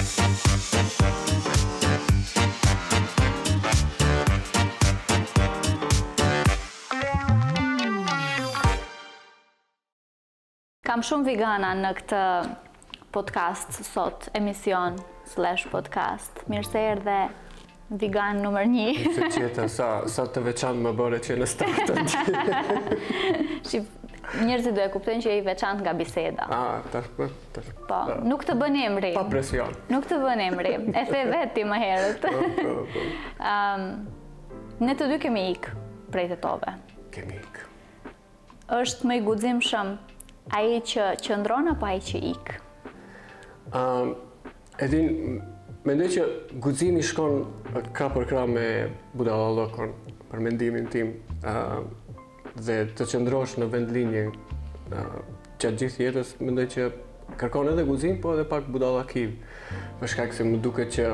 Kam shumë vegana në këtë podcast sot, emision / podcast. Mirë se erdhe vegan numër 1. Se qeta, sa të veçantë më bëre që në startën. Njerëzit do e kuptojnë që je i veçantë nga biseda. Tash. Po, nuk të bën emri. Pa presion. Nuk të bën emri. E the vetë ti më herët. Ne të dy kemi ikë prej Tetove. Kemi ikë. Është më i guximshëm ai që qëndron apo ai që ik? Mendoj që guximi shkon krah për krah me budallallokun, për mendimin tim, dhe të qëndrosh në vendlinje gjatë gjithë jetës, mendoj që kërkon edhe guxim, po edhe pak budallakiv. Për shkak se më duket që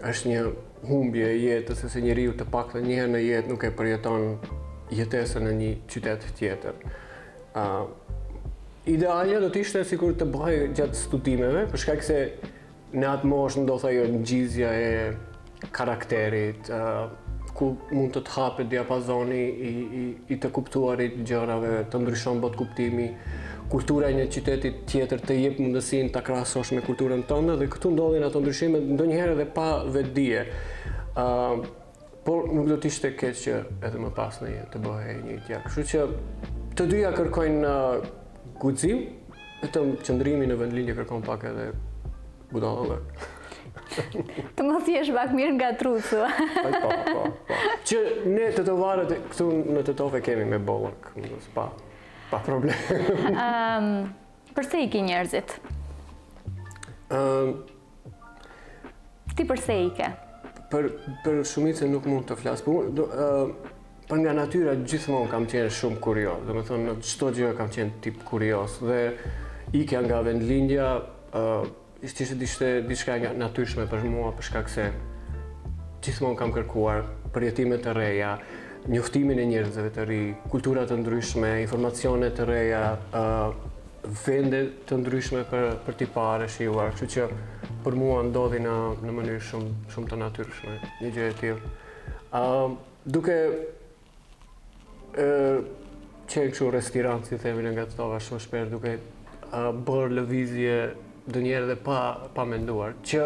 është një humbje e jetës, se njeriu të paktën një herë në jetë nuk e përjeton jetesën në një qytet tjetër. Idealja do t'ishte sikur të bëj gjatë studimeve, për shkak se në atë moshë ndodh ajo ngjizja e karakterit, ku mund të hapet diapazoni i të kuptuarit gjërave, të ndryshon bot kuptimi, kultura e një qyteti tjetër të jep mundësinë ta krahasosh me kulturën tënde dhe këtu ndodhin ato ndryshime ndonjëherë edhe pa vetdije. Por nuk do t'ishte keq që edhe më pas në jetë të bëhej një tjetër. Kështu që të dyja kërkojnë guxim, vetëm qëndrimi në vendlinje kërkon pak edhe budallallok. Të mos jesh pak mirë nga trucu. Po. Që ne tetovarët këtu në Tetove kemi me bollok, pa problem. Përse iki njerëzit? Ti përse ike? Për shumicën nuk mund të flas, për nga natyra gjithmonë kam qenë shumë kurioz, domethënë në çdo gjë kam qenë tip kurioz dhe ikja nga vendlindja ishte diçka nga natyrshme për mua, për shkak se gjithmonë kam kërkuar përjetime të reja, njoftimin e njerëzve të ri, kultura të ndryshme, informacione të reja, vende të ndryshme për t'i parë, shijuar, kështu që për mua ndodhi në mënyrë shumë të natyrshme një gjë e tillë. Duke qenë kështu restirant, si themi nga Tetova shumë shpesh, duke bërë lëvizje ndonjëherë dhe pa menduar, që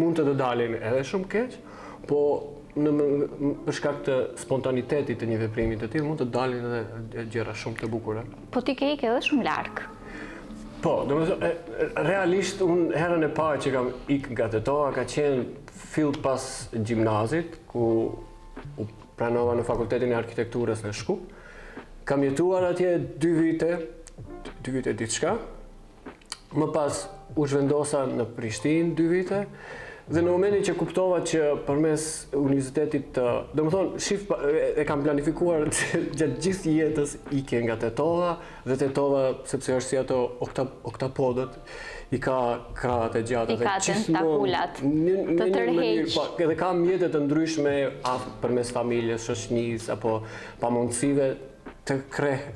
mund të dalin edhe shumë keq, po për shkak të spontanitetit të një veprimi të tillë mund të dalin edhe gjëra shumë të bukura. Po ti ke ikë edhe shumë larg. Po, domethënë realisht unë herën e parë që kam ikë nga Tetova ka qenë fill pas gjimnazit, ku u pranova në Fakultetin e Arkitekturës në Shkup. Kam jetuar atje 2 vite diçka. Më pas u zhvendosa në Prishtinë 2 vite. Dhe në momentin që kuptova që përmes universitetit, domethënë e kam planifikuar gjatë gjithë jetës ikje nga Tetova, dhe Tetova sepse është si ato oktapodët, i ka krahët e gjata dhe tentakulat të tërheq. Edhe ka mjete të ndryshme përmes familjes, shoqënisë apo pamundësive të kreh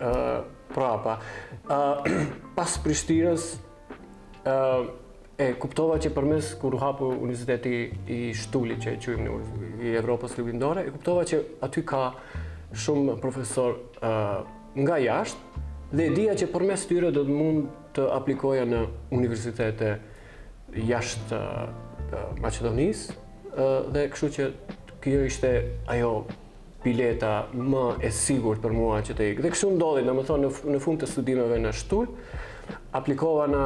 prapa. Pas Prishtinës e kuptova që përmes kur u hapu Universiteti i Shtulit, që e quajmë i Evropës Lindore, e kuptova që aty ka shumë profesor nga jashtë dhe e dija që përmes tyre do të mund të aplikoja në universitete jashtë Maqedonisë dhe kështu që kjo ishte ajo bileta më e sigurt për mua që të ikë. Dhe kështu ndodhi, domethënë në fund të studimeve në Shtul, aplikova në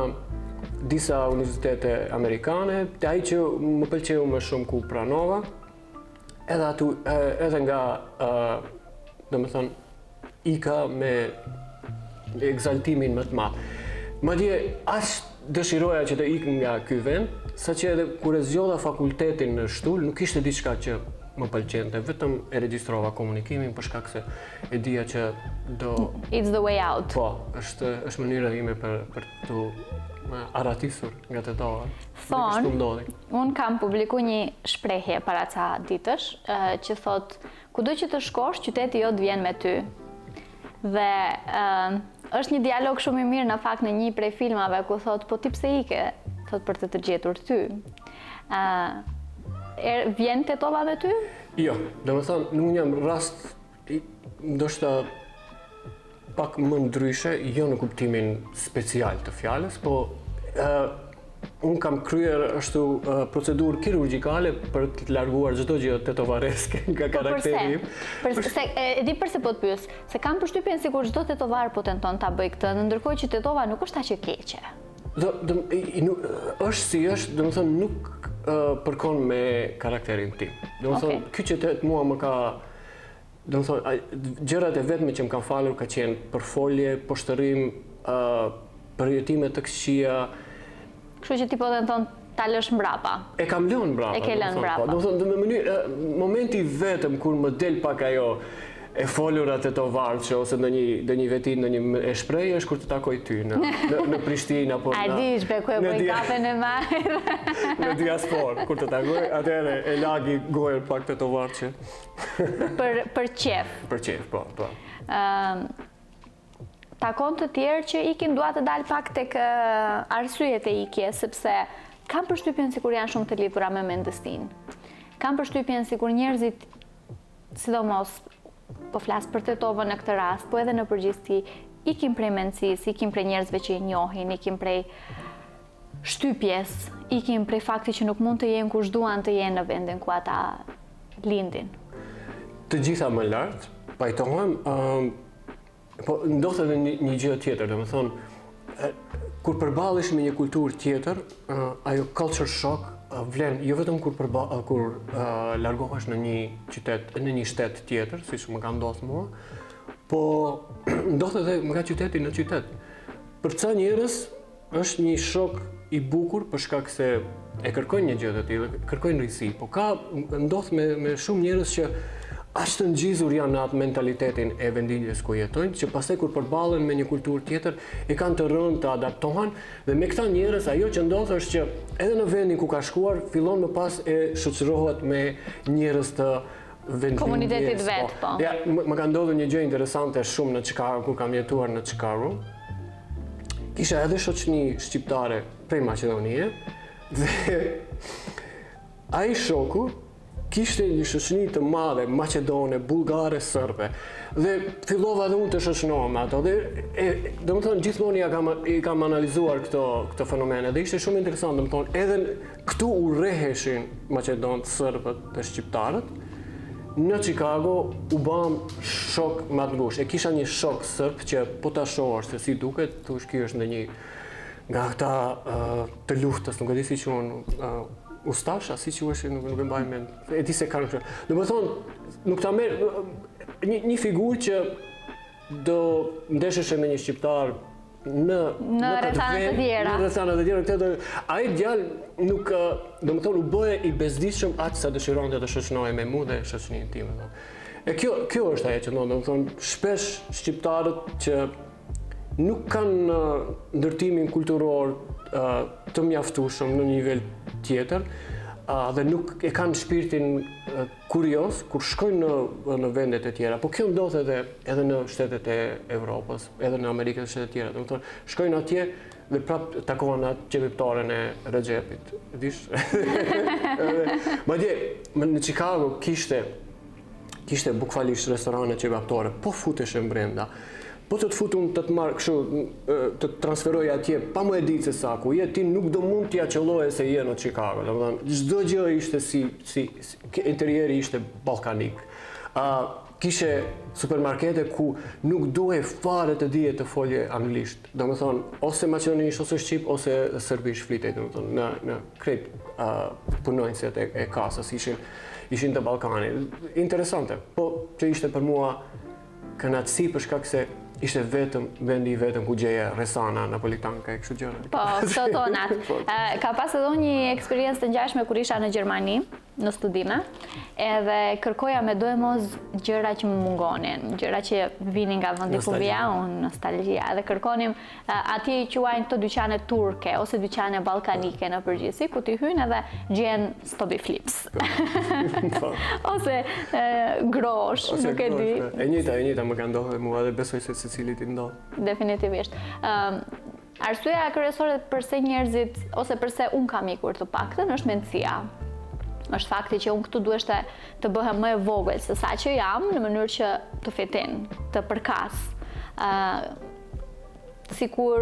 disa universitete amerikane, te ai që më pëlqeu më shumë ku pranova, edhe nga domethënë ika me egzaltimin më të madh. Madje aq dëshiroja që të ik nga ky vend, saqë edhe kur e zgjodha fakultetin në Shtul, nuk ishte diçka që më pëlqente, vetëm e regjistrova komunikimin për shkak se e dija që It's the way out. Po, është mënyra ime për të aratisur nga Tetova. Thonë, unë kam publiku një shprehje para ca ditësh, që thot, kudo që të shkosh, qyteti jot vjen me ty. Dhe është një dialog shumë i mirë në fakt në një prej filmave ku thot, po ti pse ike? thot për të gjetur ty. Vjen Tetova me ty? Jo, domethënë nuk jam rast ndoshta pak më ndryshe, jo në kuptimin special të fjalës, po unë kam kryer ashtu procedurë kirurgjikale për të larguar çdo gjë tetovareske nga karakteri im. E di pse po të pyes, se kam përshtypjen sikur çdo tetovar po tenton ta bëj këtë, ndërkohë që tetova nuk është aq e keqe. Është si është, domethënë nuk përkon me karakterin tim. Domethënë ky qytet mua më ka gjërat e vetme që më kanë falur ka qenë përfolje, poshtërim, përjetime të këqija. Kështu që ti po tenton ta lësh mbrapa. E kam lënë mbrapa. E ke lënë mbrapa. Domethënë në mënyrë momenti vetëm kur më del pak ajo e folura tetovarçe ose ndonjë veti, ndonjë e shprehje është kur të takoj ty në Prishtinë apo A di shpekoj po i kafen e marr. Në diasporë kur të takoj, atëherë e lagi gojën pak tetovarçe. Për qef. Për qef, po. Takon të tjerë që ikin dua të dalë pak tek arsyet e ikje, sepse kam përshtypjen sikur janë shumë të lidhura me mendësinë. Kam përshtypjen sikur njerëzit, sidomos po flas për Tetovën në këtë rast, po edhe në përgjithësi, ikin prej mendësisë, ikin prej njerëzve që i njohin, ikin prej shtypjes, ikin prej faktit që nuk mund të jenë kush duan të jenë në vendin ku ata lindin. Të gjitha më lart, pajtohem. Po ndodhet edhe një gjë tjetër, domethënë kur përballesh me një kulturë tjetër, ajo culture shock vlen jo vetëm kur largohesh në një qytet, në një shtet tjetër, siç më ka ndodhur mua, po ndodhet edhe nga qyteti në qytet. Për ca njerëz është një shok i bukur për shkak se e kërkojnë një gjë të tillë, kërkojnë risi, po ndodh me shumë njerëz që aq të ngjizur janë në atë mentalitetin e vendinjes ku jetojnë, që pastaj kur përballen me një kulturë tjetër, e kanë të rënë të adaptohen, dhe me këta njerëz ajo që ndodh është që edhe në vendin ku ka shkuar, fillon më pas e shoqërohet me njerëz të vendinjes. Komunitetit vet, po. Ja, më ka ndodhur një gjë interesante shumë në Chicago, kur kam jetuar në Chicago. Kisha edhe shoqëni shqiptare prej Maqedonie, dhe ai shoku kishte një shoqëni të madhe, maqedone, bullgare, serbe. Dhe fillova edhe unë të shoqënohem me ato. Dhe domethënë gjithmonë i kam analizuar këto fenomene dhe ishte shumë interesant, domethënë edhe këtu urreheshin maqedonët, serbët dhe shqiptarët. Në Chicago u bëm shok më të ngushtë. E kisha një shok serb që po ta shohësh se si duket, thosh ky është ndonjë nga ata të luftës, nuk e di si quhen, ustasha, si quhesh, nuk e mbaj mend. E di se kanë kështu. Domethënë, nuk ta merr një figurë që do ndeshesh me një shqiptar në rrethana të tjera. Në rrethana të tjera, ai djalë nuk, domethënë u bëhe i bezdishëm aq sa dëshironte të shoqënohej me mua dhe shoqëninë time. E kjo është ajo që domethënë shpesh shqiptarët që nuk kanë ndërtimin kulturor të mjaftueshëm në një nivel tjetër dhe nuk e kanë shpirtin kurioz kur shkojnë në vendet e tjera. Po kjo ndodh edhe në shtetet e Evropës, edhe në Amerikën e shtetet e tjera. Domethënë shkojnë atje dhe prap takohen atë qeveptaren e Recepit. Dish? Madje në Chicago kishte bukfalisht restorane qeveptare, po futeshe brenda. Po të futun të marrë kështu, të transferoj atje, pa më e ditë se sa ku je, ti nuk do mund t'ja qelloje se je në Chicago. Çdo gjë ishte si interieri ishte ballkanik. Kishe supermarkete ku nuk duhej fare të dije të folje anglisht. Domethënë, ose maqedonisht, ose shqip, ose serbisht flitej, domethënë në krejt punonjësit e kasës ishin të Ballkanit. Interesante, po që ishte për mua kënaqësi për shkak se ishte vetëm vendi i vetëm ku gjeja resana napolitanka e kështu gjëra. Po, këto tonat. Ka pas edhe një eksperiencë të ngjashme kur isha në Gjermani, në studime, edhe kërkoja me dojmoz gjëra që më mungonin, gjëra që vinin nga vendi ku vija unë, nostalgjia, edhe kërkonim atje i quajnë të dyqane turke ose dyqane ballkanike në përgjithësi, ku ti hyn edhe gjen stobi flips. Ose grosh, nuk e di. E njëjta më ka ndodhur mua dhe besoj se secilit i ndodh. Definitivisht. Arsyeja kryesore përse njerëzit, ose përse unë kam ikur të paktën, është mendësia. Është fakti që unë këtu duhesh të bëhem më e vogël se sa që jam, në mënyrë që të fitin, të përkas. Sikur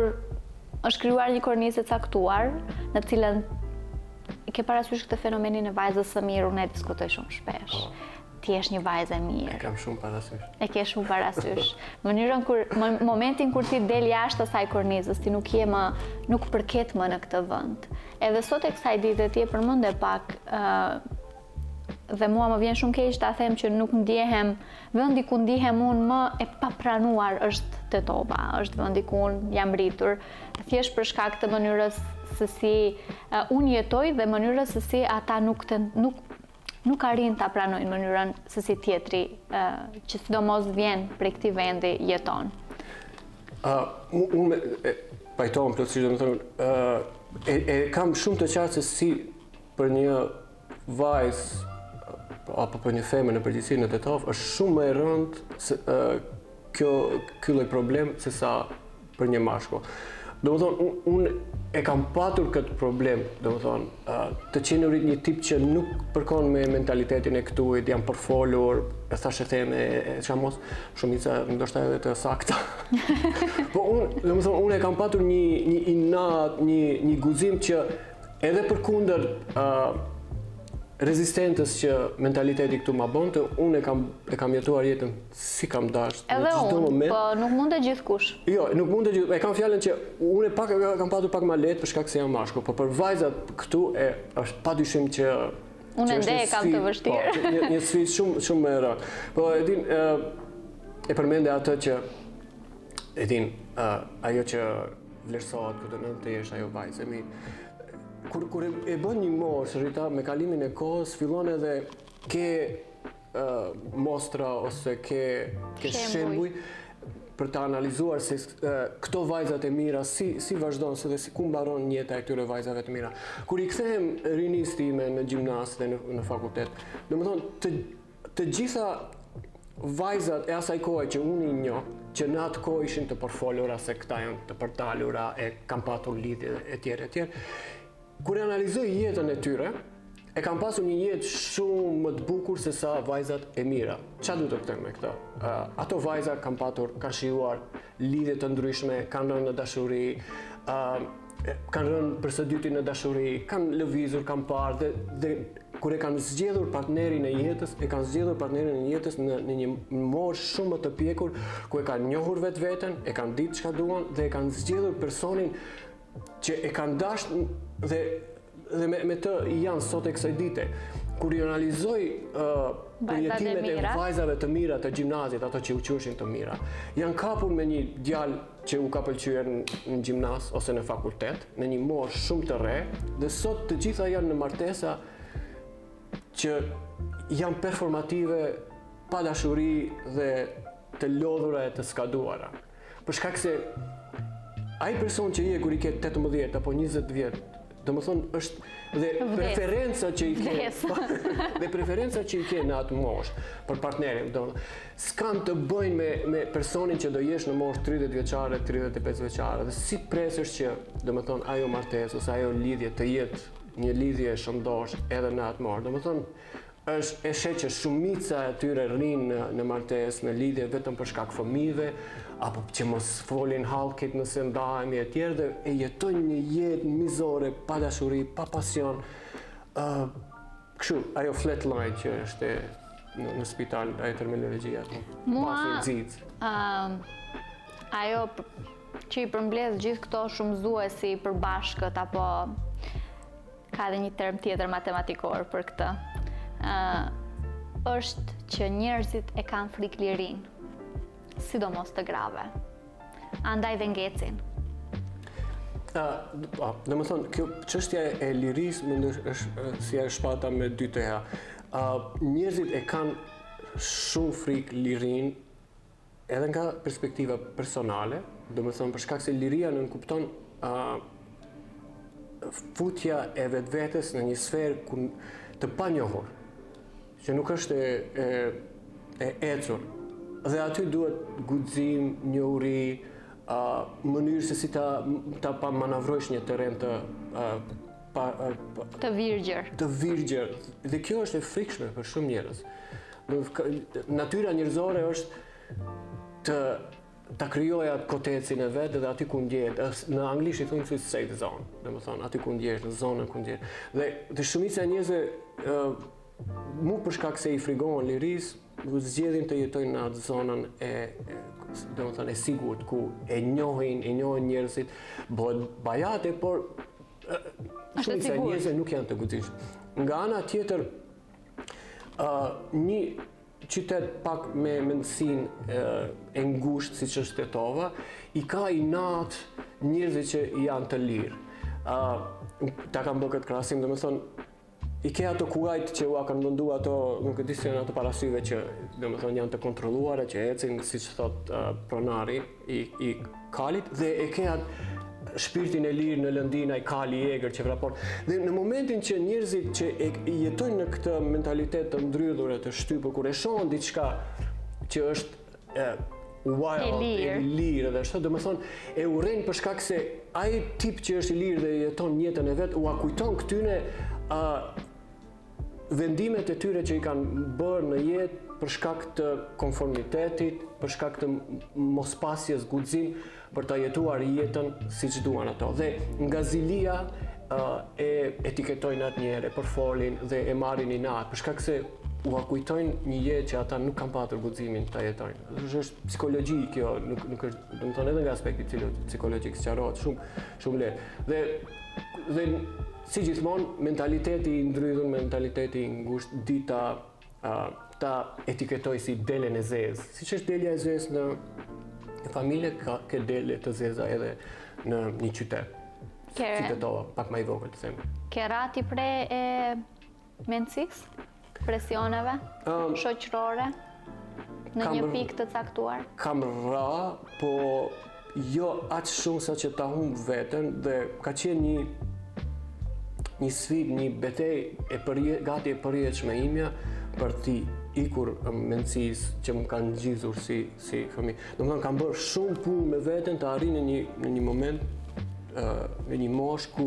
është krijuar një kornizë e caktuar, në cilën ke parasysh këtë fenomenin e vajzës së mirë, unë e diskutoj shumë shpesh. Ti je një vajzë e mirë. E kam shumë parasysh. E ke shumë parasysh. Momentin kur ti del jashtë asaj kornizës, ti nuk përket më në këtë vend. Edhe sot e kësaj dite ti e përmende pak, dhe mua më vjen shumë keq ta them që nuk ndjehem, vendi ku ndihem unë më e papranuar është Tetoba, është vendi ku unë jam rritur, thjesht për shkak të mënyrës se si unë jetoj dhe mënyrës se si ata nuk arrin ta pranojnë mënyrën se si tjetri që sidomos vjen prej këtij vendi jeton. Unë pajtohem plotësisht, domethënë e kam shumë të qartë se si për një vajzë apo për një femër në përgjithësi në Tetov është shumë më e rëndë ky lloj problem se sa për një mashkull. Domethënë unë e kam patur këtë problem, domethënë të qenurit një tip që nuk përkon me mentalitetin e këtuit, jam përfolur, e thash e them e çamos, shumica ndoshta edhe të sakta. Po unë e kam patur një inat, një guzim që edhe përkundër rezistentës që mentaliteti këtu ma bonte, unë e kam jetuar jetën si kam dashur. Edhe unë, po nuk mund të gjithkush. Jo, nuk mund të gjithkush. E kam fjalën që unë kam patur pak ma lehtë për shkak se jam mashkull, po për vajzat këtu është padyshim që unë ende e kam të vështirë. Po, një sfidë shumë më e rëndë. Po e përmende atë që ajo që vlerësohet këtë në të jesh ajo vajzë. Kur e bën një moshë, Rita, me kalimin e kohës, fillon edhe ke mostra ose ke shembuj për të analizuar se këto vajzat e mira si vazhdojnë dhe si ku mbaron jeta e këtyre vajzave të mira. Kur i kthehem rinisë time në gjimnaz dhe në fakultet, domethënë të gjitha vajzat e asaj kohe që unë i njoh, që në atë kohë ishin të përfolura se këta janë të përtalura, e kam patur lidhje etj. Kur e analizoj jetën e tyre, e kam pasur një jetë shumë më të bukur se sa vajzat e mira. Qa du të këtëm me këta? Ato vajza kanë shijuar lidhje të ndryshme, kanë rënë në dashuri, kanë rënë për së dyti në dashuri, kanë lëvizur, kanë parë, dhe kur e kanë zgjedhur partnerin e jetës, në një moshë shumë më të pjekur, ku e kanë njohur vetveten, e kanë ditë çka duan dhe e kanë zgjedhur personin që e kanë dashur dhe me të janë sot e kësaj dite. Kur i analizoj përjetimet e vajzave të mira të gjimnazit, ato që u quheshin të mira, janë kapur me një djalë që u ka pëlqyer në gjimnaz ose në fakultet, në një moshë shumë të re, dhe sot të gjitha janë në martesa që janë performative, pa dashuri dhe të lodhura e të skaduara. Për shkak se ai person që je kur i ke 18 apo 20 vjet, domethënë është dhe preferenca që i ke në atë moshë për partnerin, s'kan të bëjnë me personin që do jesh në moshë 30 vjeçare, 35 vjeçare, dhe si presësh që domethënë ajo martesë ose ajo lidhje të jetë një lidhje shëndosh edhe në atë moshë. Domethënë është e sheh që shumica e tyre rrinë në martesë, në lidhje vetëm për shkak fëmijëve, apo që mos folin hallkit nëse ndahemi e tjerë, dhe e jetojnë një jetë mizore, pa dashuri, pa pasion. Kështu, ajo flatline që është në spital, ajo terminologjia. Mua, ajo që i përmbledh gjithë këto shumëzuesi i përbashkët, apo ka edhe një term tjetër matematikor për këtë, është që njerëzit e kanë frikë lirinë, sidomos të grave. Andaj dhe ngecin. Domethënë, kjo çështja e lirisë është si e shpata me dy teha. Njerëzit e kanë shumë frikë lirinë edhe nga perspektiva personale, domethënë për shkak se liria nënkupton futja e vetvetes në një sferë të panjohur, që nuk është e ecur. Dhe aty duhet guxim, njohuri, mënyrë se si ta manavrojsh një terren të virgjër. Të virgjër. Dhe kjo është e frikshme për shumë njerëz. Natyra njerëzore është ta krijojë atë kotecin e vet dhe aty ku ndjehet. Në anglisht i thonë se safe zone, domethënë aty ku ndjehesh, në zonën ku ndjehesh. Dhe shumica e njerëzve mu për shkak se i frigohen liris, zgjedhin të jetojnë në atë zonën domethënë e sigurt ku e njohin njerëzit, bëhet bajate, por shumica e njerëzve nuk janë të guximshëm. Nga ana tjetër, një qytet pak me mendësinë e ngushtë siç është Tetova, i ka inat njerëzit që janë të lirë. Ta kam bërë këtë krahasim, domethënë i ke ato kuajt që ua kanë menduar ato, nuk e di se janë ato parasyve që domethënë janë të kontrolluara, që ecin siç thot pronari i kalit, dhe e ke atë shpirtin e lirë në lëndina i kali i egër që vrapon. Dhe në momentin që njerëzit që jetojnë në këtë mentalitet të ndrydhur e të shtypur, kur e shohin diçka që është wild, e lirë dhe ashtu, domethënë e urren për shkak se ai tip që është i lirë dhe jeton jetën e vet, ua kujton këtyne vendimet e tyre që i kanë bërë në jetë për shkak të konformitetit, për shkak të mospasjes guxim për ta jetuar jetën siç duan ato. Dhe nga zilia e etiketojnë atë njerë, e përfolin dhe e marrin inat, për shkak se u kujtojnë një jetë që ata nuk kanë patur guximin ta jetojnë. Është psikologji kjo, nuk është, domethënë edhe nga aspekti psikologjik sqarohet shumë lehtë. Dhe si gjithmonë, mentaliteti i ndrydhur, mentaliteti i ngushtë, dita ta etiketoj si delen e zezë. Siç është delja e zezë në familje, ka dele të zeza edhe në një qytet. Si Tetova, pak më i vogël të them. Ke rati pre e mendësisë, presioneve shoqërore në një pikë të caktuar? Kam ra, po jo aq shumë sa që ta humb veten, dhe ka qenë një sfidë, një betejë gati e përjetshme imja për t'i ikur mendësisë që më kanë ngjizur si fëmijë. Domethënë kam bërë shumë punë me veten të arri në një moment, në një moshë ku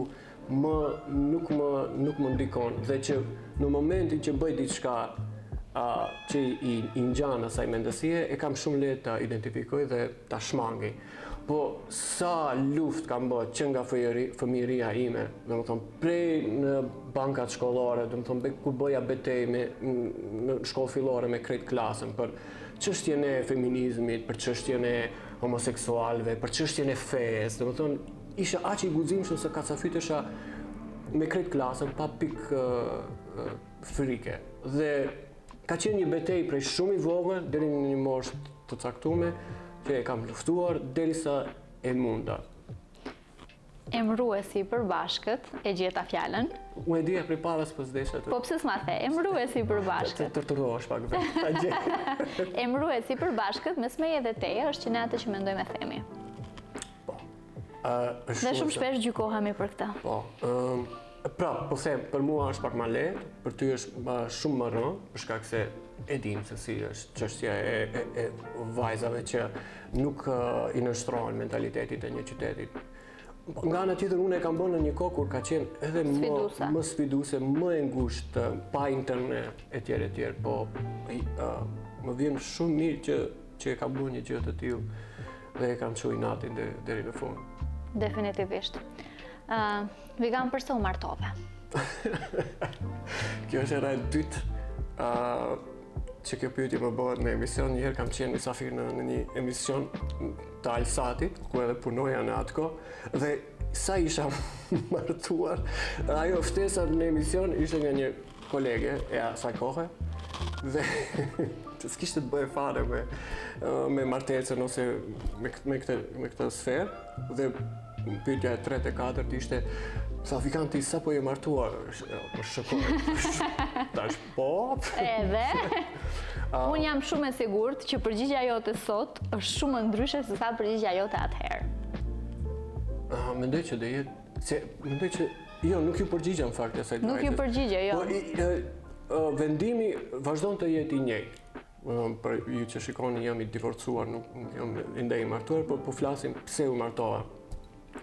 nuk më ndikon, dhe që në momentin që bëj diçka që i ngjan asaj mendësie, e kam shumë lehtë ta identifikoj dhe ta shmangi. Po sa luftë kam bërë që nga fëmijëria ime, domethënë prej në bankat shkollore, domethënë kur bëja betejë në shkollë fillore me krejt klasën për çështjen e feminizmit, për çështjen e homoseksualëve, për çështjen e fesë, domethënë isha aq i guximshëm se kacafytesha me krejt klasën pa pikë frike. Dhe ka qenë një betejë prej shumë i vogël deri në një moshë të caktuar që e kam luftuar derisa e munda. Emëruesi i përbashkët, e gjeta fjalën. Unë e dija përpara s'po s'desha të. Po pse s'ma the? Emëruesi i përbashkët. Të torturohesh pak vetë. Emëruesi i përbashkët mes meje dhe teje është që ne atë që mendojmë e themi. Po. Dhe shumë shpesh gjykohemi për këtë. Po. Pra, po them, për mua është pak më lehtë, për ty është shumë më rëndë, për shkak se e dim se si është çështja e vajzave që nuk i nështrohen mentalitetit e një qytetit. Nga ana tjetër, unë e kam bërë në një kohë kur ka qenë edhe më sfiduese, më e ngushtë, pa internet etj, po më vjen shumë mirë që e kam bërë një gjë të tillë dhe e kam çuar natin deri në fund. Definitivisht. Vigan, përse u martove? Kjo është era e dytë që kjo pyetje më bëhet në emision. Njëherë kam qenë mysafir në një emision të Alsatit, ku edhe punoja në atë kohë, dhe sa isha martuar, ajo ftesa në emision ishte nga një kolege e asaj kohe, dhe që s'kishte të bëhe fare me martesën ose me këtë sferë, dhe pyetja e tretë e katërt ishte, sa Vigan, ti sa po je martuar? Po shokoj. Tash po. Edhe unë jam shumë e sigurt që përgjigjja jote sot është shumë ndryshe se sa përgjigjja jote atëherë. Mendoj që do jetë, mendoj që jo, nuk ju përgjigja në fakt asaj. Nuk ju përgjigje, jo. Po vendimi vazhdon të jetë i njëjtë. për ju që shikoni jam I divorcuar, nuk jam ende I martuar, po flasim pse u martova.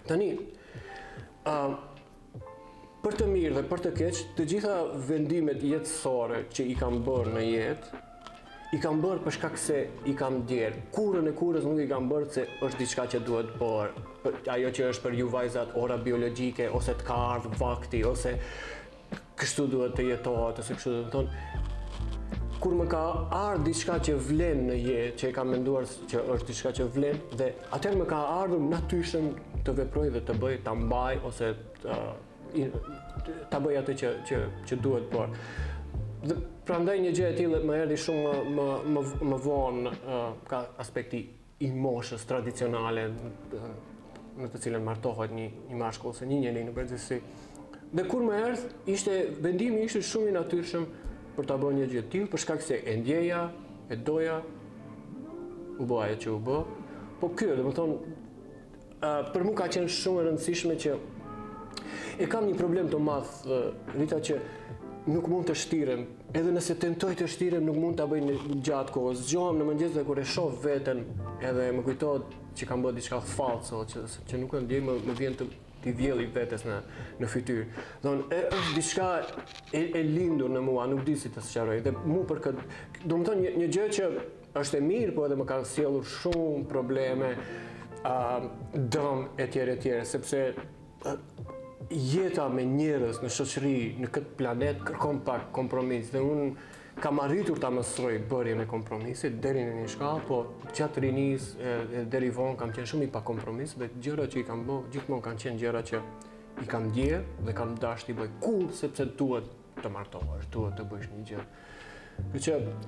Tani, për të mirë dhe për të keq, të gjitha vendimet jetësore që I kam bërë në jetë, I kam bërë për shkak se I kam djerë. Kurrën e kurrës nuk I kam bërë se është diçka që duhet bërë. Ajo që është për ju vajzat ora biologjike, ose të ka ardhur vakti, ose kështu duhet të jetohet, ose kështu do të thonë. Kur më ka ardhur diçka që vlen në jetë, që e kam menduar që është diçka që vlen, dhe atëherë më ka ardhur natyrshëm të veproj dhe të bëj, ta mbaj ose ta bëj atë që duhet bërë. Dhe prandaj një gjë e tillë më erdhi shumë më vonë ka aspekti I moshës tradicionale në të cilën martohet një mashkull ose një njeri në përgjithësi. Dhe kur më erdhi, vendimi ishte shumë I natyrshëm për ta bërë një gjë të tillë, për shkak se e ndjeja, e doja, u bë ajo që u bë. Po ky, domethënë, për mua ka qenë shumë e rëndësishme që e kam një problem të madh, Rita, që nuk mund të shtirem, edhe nëse tentoj të shtirem, nuk mund ta bëj gjatë kohës. Zgjohem në mëngjes dhe kur e shoh veten, edhe më kujtohet që kam bërë diçka falso, që nuk e ndjej, më vjen t'i vjelli vetes në fytyrë. Është diçka e lindur në mua, nuk di si të sqaroj. Dhe mua për këtë, domethënë një gjë që është e mirë, po edhe më ka sjellur shumë probleme, dëm etj, sepse jeta me njerëz në shoqëri, në këtë planet kërkon pak kompromis dhe unë kam arritur ta mësoj bërjen e kompromisit deri në një shkallë, po gjatë rinisë deri vonë kam qenë shumë I pa kompromis dhe gjërat që I kam bërë gjithmonë kanë qenë gjëra që I kam ndjer dhe kam dashur t'i bëj kurrë sepse duhet të martohesh, duhet të bësh një gjë.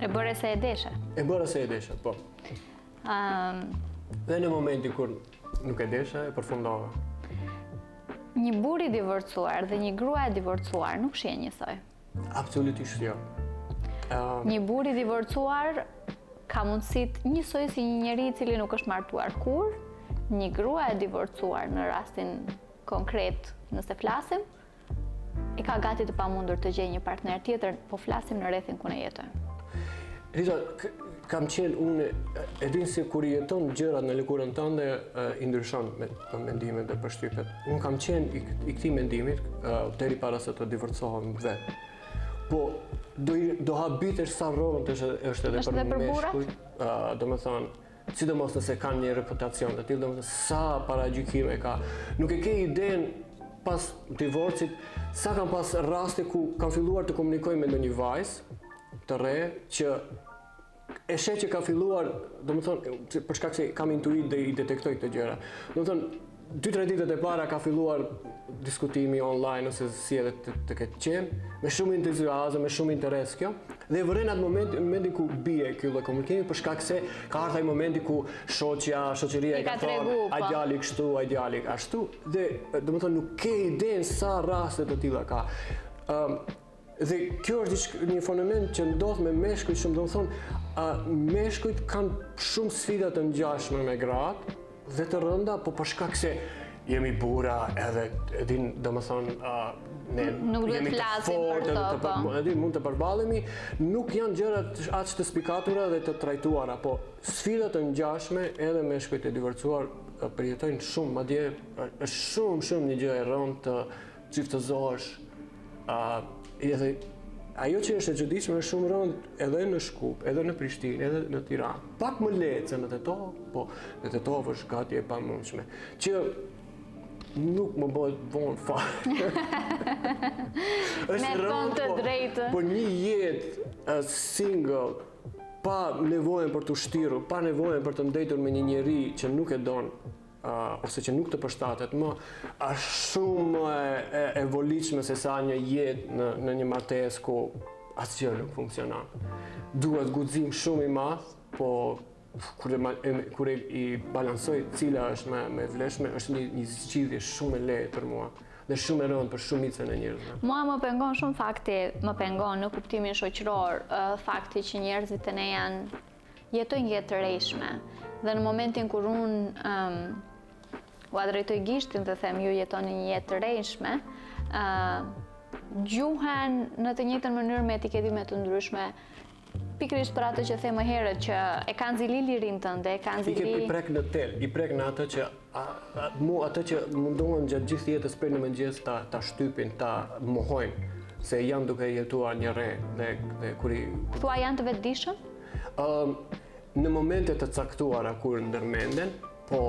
E bëre se e deshe? E bëra se e desha, po. Dhe në momentin kur nuk e desha, e përfundova. Një burr I divorcuar dhe një grua e divorcuar nuk shihen njësoj. Absolutisht jo. Një burr I divorcuar ka mundësitë njësoj si një njeri I cili nuk është martuar kurrë, një grua e divorcuar në rastin konkret nëse flasim, I ka gati të pamundur të gjejë një partner tjetër, po flasim në rrethin ku ne jetojmë. Rita, kam qenë unë, e din se kur I jeton gjërat në lëkurën tënde, I ndryshon me mendimet dhe përshtypjet. Unë kam qenë I këtij mendimit deri para se të divorcohem vetë. Po do habitesh sa rrogën është edhe për meshkujt, domethënë, sidomos nëse kanë një reputacion të tillë, domethënë sa paragjykime ka. Nuk e ke idenë pas divorcit sa kanë pas raste ku kanë filluar të komunikojnë me ndonjë vajzë të re që e sheh që ka filluar, domethënë për shkak se kam intuit dhe I detektoj këtë gjëra. Domethënë 2-3 ditët e para ka filluar diskutimi online ose si edhe të ketë qenë, me shumë entuziazëm, me shumë interes kjo, dhe vëren atë momentin ku bie ky lloj komunikimi për shkak se ka ardhur ai momenti ku shoqëria I ka thënë ai djali kështu, ai djali ashtu, dhe domethënë nuk ke idenë sa raste të tilla ka. Dhe kjo është një fenomen që ndodh me meshkujt shumë, domethënë meshkujt kanë shumë sfida të ngjashme me gratë dhe të rënda, po për shkak se jemi burra edhe din domethënë ne jemi të fortë edhe mund të përballemi, nuk janë gjëra aq të spikatura dhe të trajtuara, po sfida të ngjashme edhe meshkujt e divorcuar përjetojnë shumë, madje është shumë një gjë e rëndë të çiftëzohesh. Edhe ajo që është e çuditshme është shumë rëndë edhe në Shkup, edhe në Prishtinë, edhe në Tiranë. Pak më lehtë se në Tetov, po në Tetov është gati e pamundshme. Që nuk më bëhet vonë fare. Me thënë të drejtë. Po një jetë single, pa nevojën për të shtirur, pa nevojën për të ndëjtur me një njeri që nuk e don, ose që nuk të përshtatet më, është shumë e volitshme se sa një jetë në një martesë ku asgjë nuk funksionon. Duhet guxim shumë I madh, po kur I balansoj cila është më e vlefshme, është një zgjidhje shumë e lehtë për mua dhe shumë e rëndë për shumicën e njerëzve. Mua më pengon shumë fakti, më pengon në kuptimin shoqëror, fakti që njerëzit e ne jetojnë jetë të rrejshme. Dhe në momentin kur unë u drejtoj gishtin dhe them ju jetoni një jetë të rrejshme, gjuhen në të njëjtën mënyrë me etiketime të ndryshme pikërisht për atë që the më herët që e kanë zili lirin tënde, e kanë zili... I prek në tel, i prek në atë që atë që mundohen gjatë gjithë jetës prej në mëngjes ta shtypin, ta mohojnë, se janë duke jetuar një re dhe kur Thua janë të vetëdijshëm? Në momente të caktuara kur ndërmenden, po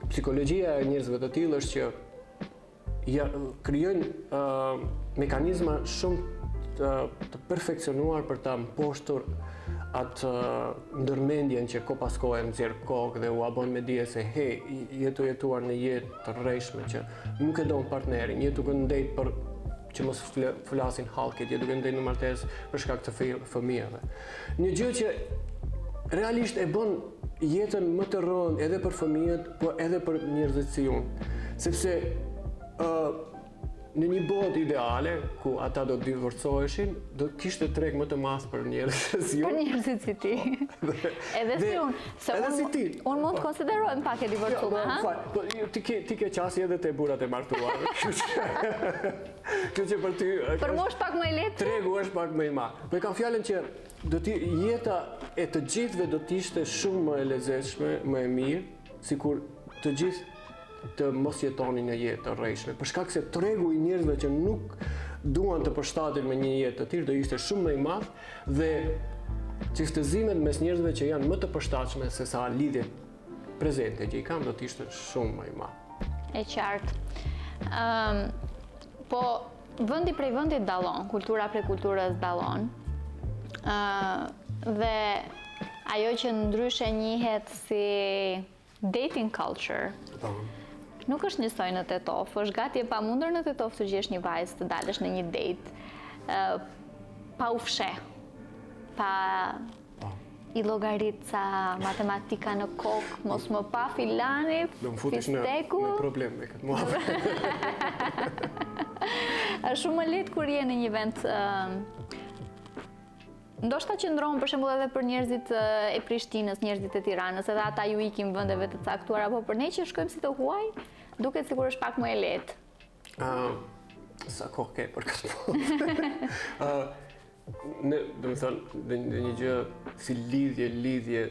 psikologjia e njerëzve të tillë është që krijojnë mekanizma shumë të perfekcionuar për ta mposhtur atë ndërmendjen që ko pas kohë nxjerr kokë dhe u abon me dije se hey, jetuar në jetë të rreshme që nuk e don partnerin, je duke ndejt për që mos flasin hallkit, je duke ndejt në martesë për shkak të fëmijëve. Një gjë që realisht e bën jetën më të rëndë edhe për fëmijët, po edhe për njerëzit si unë, sepse në një botë ideale, ku ata do të divorcoheshin, do të kishte treg më të madh për njerëzit si unë. Për njerëzit si ti. Edhe si unë. Edhe si ti. Unë mund të konsiderohem pak e divorcuar, ha? Ti ke qasje edhe te burrat e martuar. Kështu që për ty... Për mua është pak më e lehtë. Tregu është pak më i madh. Po e kam fjalën që jeta e të gjithëve do të ishte shumë më e lezetshme, më e mirë, sikur të gjithë të mos jetonin një jetë të rrejshme. Për shkak se tregu i njerëzve që nuk duan të përshtaten me një jetë të tillë do ishte shumë më i madh dhe çiftëzimet mes njerëzve që janë më të përshtatshme se sa lidhjet prezente që i kam do të ishte shumë më i madh. E qartë. Po vendi prej vendit dallon, kultura prej kulturës dallon. Dhe ajo që ndryshe njihet si dating culture. Nuk është njësoj në Tetov, është gati e pamundur në Tetov të gjesh një vajzë të dalësh në një date pa u fsheh, pa i llogarica matematika në kokë, mos më pa filani, do më futesh në problem me këtë mua. Është shumë më lehtë kur je në një vend ndoshta qëndron për shembull edhe për njerëzit e Prishtinës, njerëzit e Tiranës, edhe ata ju ikin vendeve të caktuara, apo për ne që shkojmë si të huaj, duket sikur është pak më e lehtë. Sa kohë ke për këtë punë? Do të thonë, një gjë si lidhje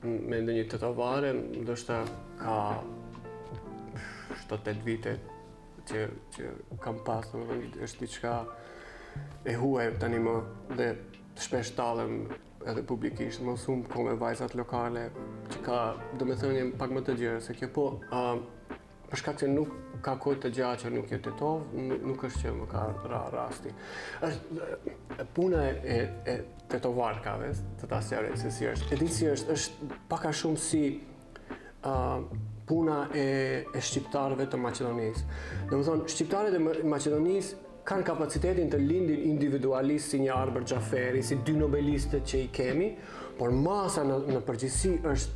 me ndonjë tetovare, ndoshta ka 7-8 vite që kam pasur, është diçka e huaj tani më dhe shpesh tallem edhe publikisht, mos shumë kohë me vajzat lokale, që ka, do me thënë, pak më të gjerë, se kjo po, për shkak se nuk ka kohë të gjatë që nuk je Tetov, nuk është që më ka rasti. Puna e tetovarkave, të ta sqaroj se si është. E di si është pak a shumë si puna e shqiptarëve të Maqedonisë. Do me thonë, shqiptarët e Maqedonisë kanë kapacitetin të lindin individualist si një Arber Xhaferi, si dy nobelistët që i kemi, por masa në përgjithësi është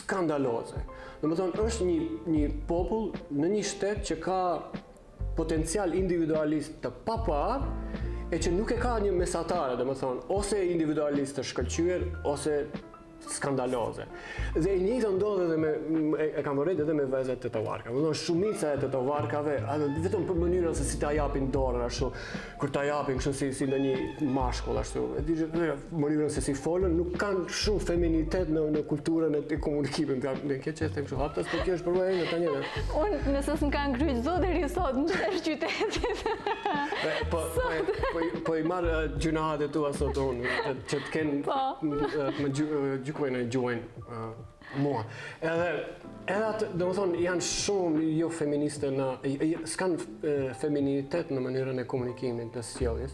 skandaloze. Do me thonë, është një popull në një shtet që ka potencial individualist të papar, e që nuk e ka një mesatare, do me thonë, ose individualist të shkëlqyer, ose skandaloze. Dhe i njëjtë ndodh edhe e kam vërejt edhe me vajzat tetovarka. Shumica e tetovarkave, vetëm për mënyrën se si ta japin dorën ashtu, kur ta japin kështu si ndonjë mashkull ashtu. Mënyrën se si folën, nuk kanë shumë feminitet në kulturën e komunikimit. Ne ke që them kështu haptas, por kjo është problemi tani. Unë nëse s'm kanë kryq zot deri sot në çdo qytetit. Po i marr gjunahat e tua sot unë, që të kenë gjykojnë e gjuajnë mua. Edhe atë, do më thonë, janë shumë jo feministe s'kan feminitet në mënyrën e komunikimit të sjelljes,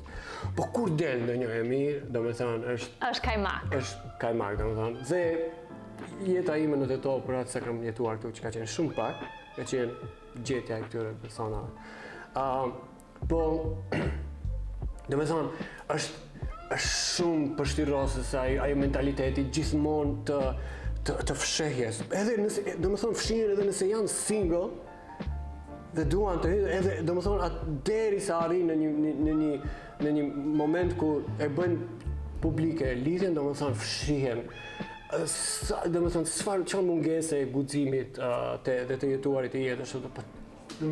po kur del në një e mirë, do më thonë, është kajmak. Është kajmak, do më thonë. Dhe jeta ime në Tetov, për atë se kam jetuar këtu, që ka qenë shumë pak, ka qenë gjetja e këtyre personave. Po, do më thonë, është shumë përshtirose se ajo mentaliteti gjithmonë të fshehjes. Edhe nëse, do më thonë, fshihen edhe nëse janë single dhe duan të edhe, do më thonë, derisa arrin në një moment ku e bëjnë publike lidhjen, do më thonë, fshihen. Do më thonë, çfarë mungese e guximit dhe të jetuarit e jetës, do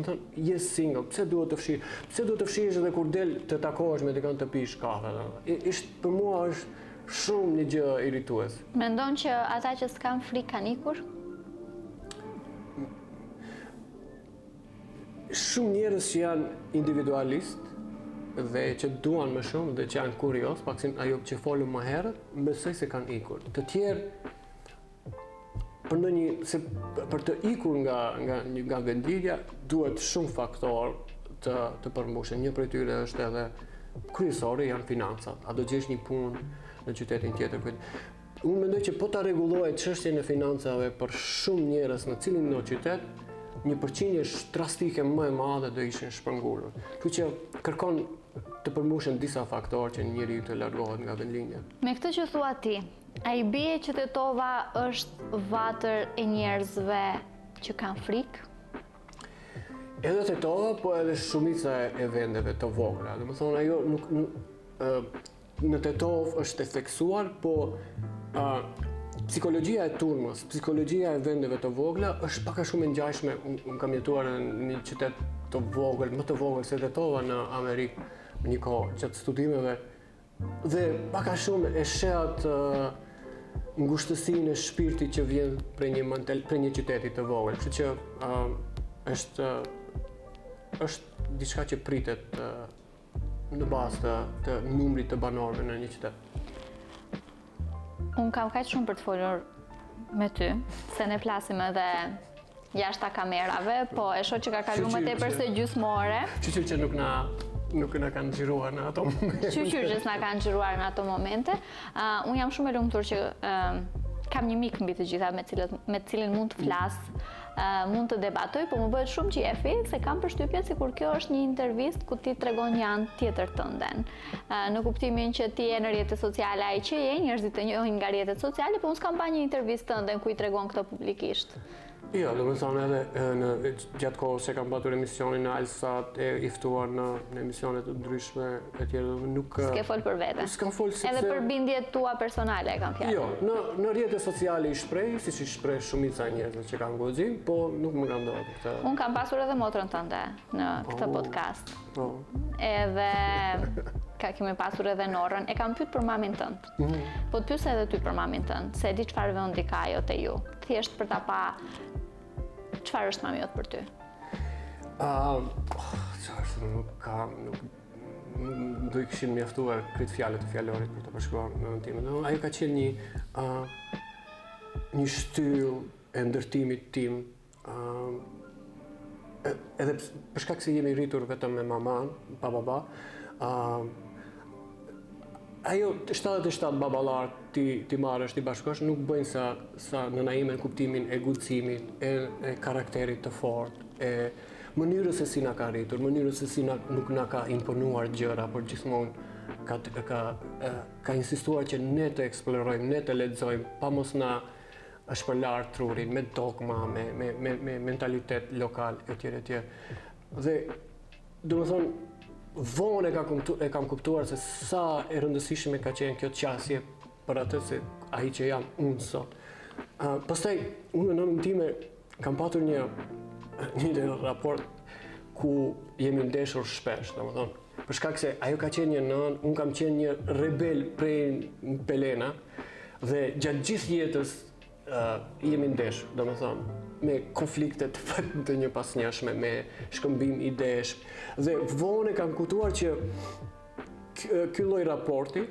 më thonë, je single, pse duhet të fshihesh? Pse duhet të fshihesh edhe kur del të takohesh me dikën të pish kafe? Për mua shumë një gjë irritues. Mendon që ata që s'kan frikë kanë ikur? Shumë njerëz që janë individualist dhe që duan më shumë dhe që janë kurios, paksin ajo që folëm më herët, besoj se kanë ikur. Të tjerë për të ikur nga vendlidhja duhet shumë faktor të përmbushen. Një prej tyre është edhe kryesori janë financat. A do gjesh një punë në qytetin tjetër? Unë mendoj që po ta rregullohet çështjen e financave për shumë njerëz në cilin në qytet, një përqindje drastike më e madhe do ishin shpërngulur. Kështu që kërkon të përmbushen disa faktorë që njeriu të largohet nga vendlinja. Me këtë që thua ti, a i bie që Tetova është vatër e njerëzve që kanë frikë? Edhe Tetova, po edhe shumica e vendeve të vogla. Domethënë ajo në Tetovë është e theksuar, po psikologjia e turmës, psikologjia e vendeve të vogla është pak a shumë e ngjashme. Unë kam jetuar në një qytet të vogël, më të vogël se Tetova në Amerikë një kohë gjatë studimeve dhe pak a shumë e shehat ngushtësinë e shpirtit që vjen prej një qyteti të vogël. Kështu që është diçka që pritet në bazë të numrit të banorëve në një qytet. Unë kam kaq shumë për të folur me ty, se ne flasim edhe jashta kamerave, po e shoh që ka kaluar më tepër se gjysmore. Qyqyr që nuk na kanë xhiruar në ato momente. Qyqyr që s'na kanë xhiruar në ato momente. Unë jam shumë e lumtur që kam një mik mbi të gjitha me cilin mund të flas, mund të debatoj, po më bëhet shumë qefi se kam përshtypjen sikur kjo është një intervistë ku ti tregon një anë tjetër tënden. Në kuptimin që ti je në rrjetet sociale, ai që je, njerëzit të njohin nga rrjetet sociale, po unë s'kam pa një intervistë tënden ku i tregon këtë publikisht. Jo, domethënë edhe gjatë kohës që kam patur emisionin në Alsat, e i ftuar në emisione të ndryshme e tjerë, nuk s'ke fol për vete. S'kam fol sepse edhe për bindjet tua personale e kam fjalë. Jo, në rrjetet sociale i shpreh, siç i shpreh shumica e njerëzve që kanë guxim, po nuk më ka ndodhur këtë. Unë kam pasur edhe motrën tënde në këtë podcast. Po. Edhe kemi pasur edhe Norën, e kam pyet për mamin tënd. Po të pyes edhe ty për mamin tënd, se e di çfarë vendi ka ajo te ju. Thjesht për ta pa çfarë është mami jot për ty? Do i kishim mjaftuar këtë fjalë të fjalorit për të përshkruar në timin. Ajo ka qenë një shtyllë e ndërtimit tim, edhe për shkak se jemi rritur vetëm me maman, pa baba. Ajo 77 baballar ti marrësh, ti bashkosh, nuk bëjnë sa nëna ime në kuptimin e guximit, e karakterit të fortë, e mënyrës se si na ka rritur, mënyrës se si nuk na ka imponuar gjëra, por gjithmonë ka insistuar që ne të eksplorojmë, ne të lexojmë, pa mos na shpërlar trurin me dogma, me mentalitet lokal etj. Dhe domethënë vonë e kam kuptuar se sa e rëndësishme ka qenë kjo qasje për atë se ai që jam unë sot. Pastaj unë në nënën time kam patur një raport ku jemi ndeshur shpesh, domethënë, për shkak se ajo ka qenë një nënë, unë kam qenë një rebel prej Pelena dhe gjatë gjithë jetës jemi ndeshur, domethënë, me konflikte të një pasnjëshme, me shkëmbim idesh. Dhe vonë kam kuptuar që ky lloj raporti,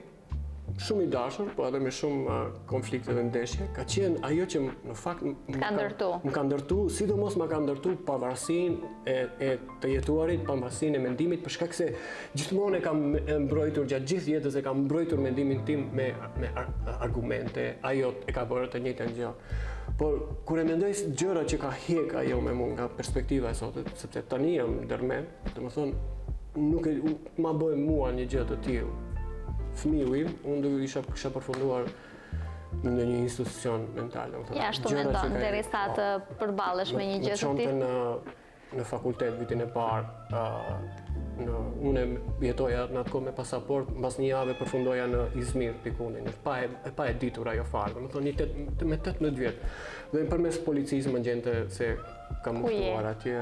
shumë i dashur, po edhe me shumë konflikte dhe ndeshje, ka qenë ajo që në fakt më ka ndërtu, sidomos më ka ndërtu pavarësinë e të jetuarit, pavarësinë e mendimit, për shkak se gjithmonë e kam mbrojtur gjatë gjithë jetës, e kam mbrojtur mendimin tim me argumente, ajo e ka bërë të njëjtën gjë. Por kur e mendoj gjëra që ka hjek ajo me mua nga perspektiva e sotit, sepse tani jam ndërmend, domethënë nuk ma bëj mua një gjë të tillë. Fëmiu im, unë do kisha përfunduar në një institucion mental. Ja, ashtu mendon, derisa të përballesh me një gjë të tillë. Në fakultet vitin e parë, unë jetoja në atë kohë me pasaport, mbas një jave përfundoja në Izmir, pikunin, pa e ditur ajo fare, domethënë me 18 vjet. Dhe përmes policisë më gjente se kam muftuar atje.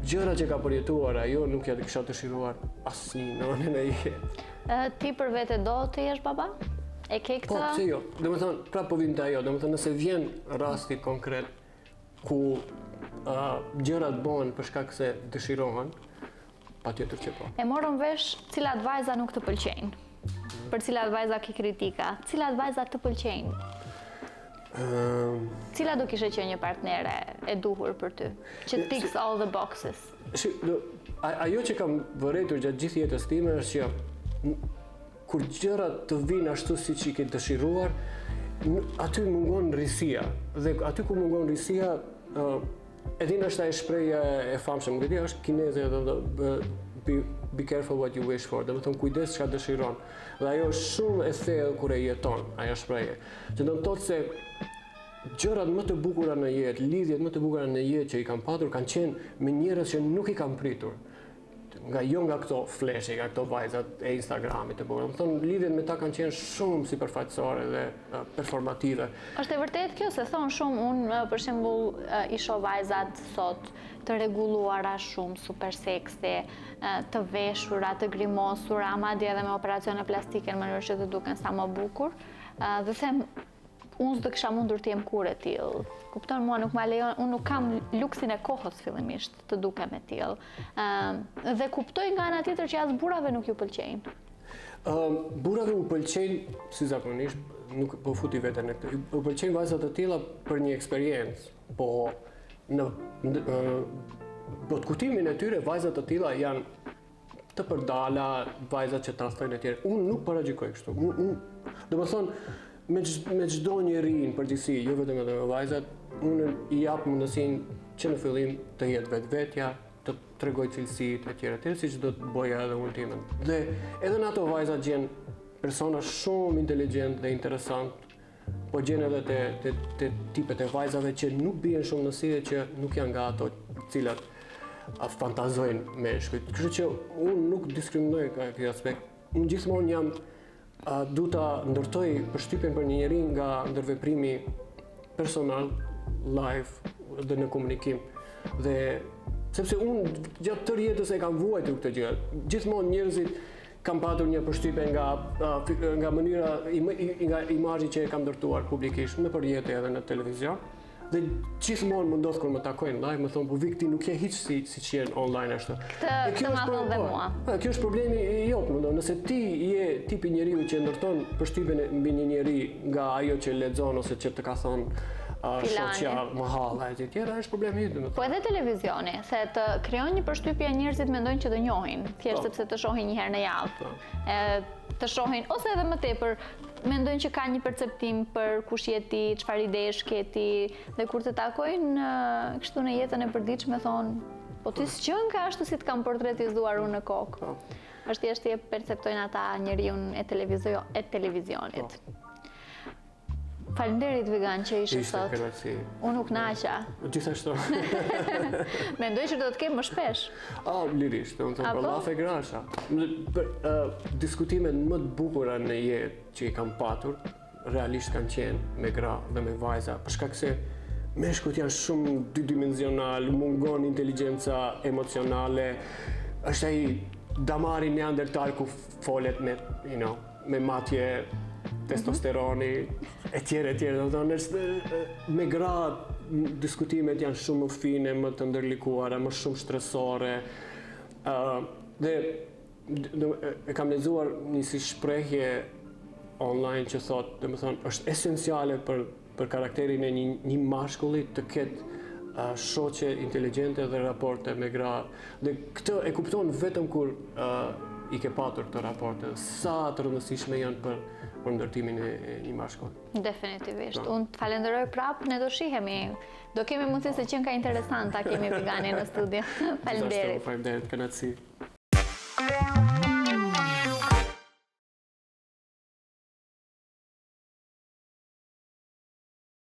Gjëra që ka përjetuar ajo nuk ja kisha dëshiruar asnjë nënën e jetë. Ti për vete do të jesh baba? E ke këtë? Po, pse jo? Domethënë, prapë po vim te ajo, domethënë nëse vjen rasti konkret ku gjërat bëhen për shkak se dëshirohen, patjetër që po. E morëm vesh cilat vajza nuk të pëlqejnë. Për cilat vajza ke kritika, cilat vajza të pëlqejnë. Cila do kishe qenë një partnere e duhur për ty, që ticks all the boxes? Ajo që kam vërejtur gjatë gjithë jetës time është që kur gjërat të vinë ashtu siç i ke dëshiruar, aty mungon risia. Dhe aty ku mungon risia, edhin është ai shprehja e famshme, nuk e di, është kineze, be careful what you wish for, domethënë kujdes çka dëshiron. Dhe ajo është shumë e thellë kur e jeton, ajo shprehje. Që do të thotë se gjërat më të bukura në jetë, lidhjet më të bukura në jetë që i kam patur kanë qenë me njerëz që nuk i kam pritur. Nga këto fleshe, nga këto vajzat e Instagramit të bukur. Domethënë lidhjet me ta kanë qenë shumë sipërfaqësore dhe performative. Është e vërtetë kjo se thon shumë, unë për shembull i shoh vajzat sot të rregulluara shumë, super seksi, të veshura, të grimosura, madje edhe me operacione plastike në mënyrë që të duken sa më bukur. Dhe them, unë s'do kisha mundur të jem kurrë e tillë. Kupton, mua nuk ma lejon, unë nuk kam luksin e kohës fillimisht të dukem e tillë. Dhe kuptoj nga ana tjetër që as burrave nuk ju pëlqejnë. Burrave u pëlqejnë, si zakonisht, nuk po futi veten në këtë. U pëlqejnë vajzat të tilla për një eksperiencë, po në botkutimin e tyre vajzat të tilla janë të përdala, vajzat që tradhtojnë e tjerë. Unë nuk paragjykoj kështu. Domethënë me çdo njeri në përgjithësi, jo vetëm me vajzat, unë i jap mundësinë që në fillim të jetë vetvetja, të tregoj cilësitë e tjera, siç do të bëja edhe unë timën. Dhe edhe në ato vajzat gjen persona shumë inteligjent dhe interesant, po gjen edhe te tipet e vajzave që nuk bien shumë në sije, që nuk janë nga ato cilat fantazojnë me shkujt. Kështu që unë nuk diskriminoj nga ky aspekt. Unë gjithmonë jam du ta ndërtoj përshtypjen për një njeri nga ndërveprimi personal, live dhe në komunikim. Dhe sepse unë gjatë tërë jetës e kam vuajtur këtë gjë. Gjithmonë njerëzit kam patur një përshtypje nga mënyra, nga imazhi që e kam ndërtuar publikisht, në përjetë edhe në televizion. Dhe gjithmonë më ndodh kur më takojnë live, më thonë, po Vik, ti nuk je hiç siç je online ashtu. Të ma thonë dhe mua. Kjo është problemi i jot, më ndonë. Nëse ti je tipi njeriu që ndërton përshtypjen mbi një njeri nga ajo që lexon ose që të ka thonë shoqja mahalla e tjera, është problemi i yt. Po edhe televizioni, se të krijon një përshtypje njerëzit mendojnë që të njohin, thjesht sepse të shohin një herë në javë. Të shohin ose edhe më tepër mendojnë që ka një perceptim për kush je ti, çfarë idesh ke ti, dhe kur të takojnë kështu në jetën e përditshme thonë, po ti s'qen ka ashtu si të kam portretizuar unë në kokë. Është thjesht e perceptojnë ata njeriun e televizionit. Faleminderit Vigan që ishe sot. Unë nuk naqa. Gjithashtu. Mendoj që do të kem më shpesh. Lirisht, do të thonë për llafe grasha. Diskutimet më të bukura në jetë që i kam patur, realisht kanë qenë me gra dhe me vajza, për shkak se meshkut janë shumë dy-dimensional, mungon inteligjenca emocionale, është ai damari neandertal ku folet me matje testosteroni, e tjere, do të thonë, me gra diskutimet janë shumë më fine, më të ndërlikuara, më shumë stresore. Dhe e kam lexuar një si shprehje online që thotë, domethënë, është esenciale për karakterin e një mashkulli të ketë shoqe inteligjente dhe raporte me gra. Dhe këtë e kupton vetëm kur i ke patur të raporte, sa të rëndësishme janë për ndërtimin e një mashkulli. Definitivisht. Unë të falenderoj prapë, ne do shihemi. Do kemi mundësi se qenë ka interesant ta kemi Viganin në studio. Faleminderit. Faleminderit, kënaqësi.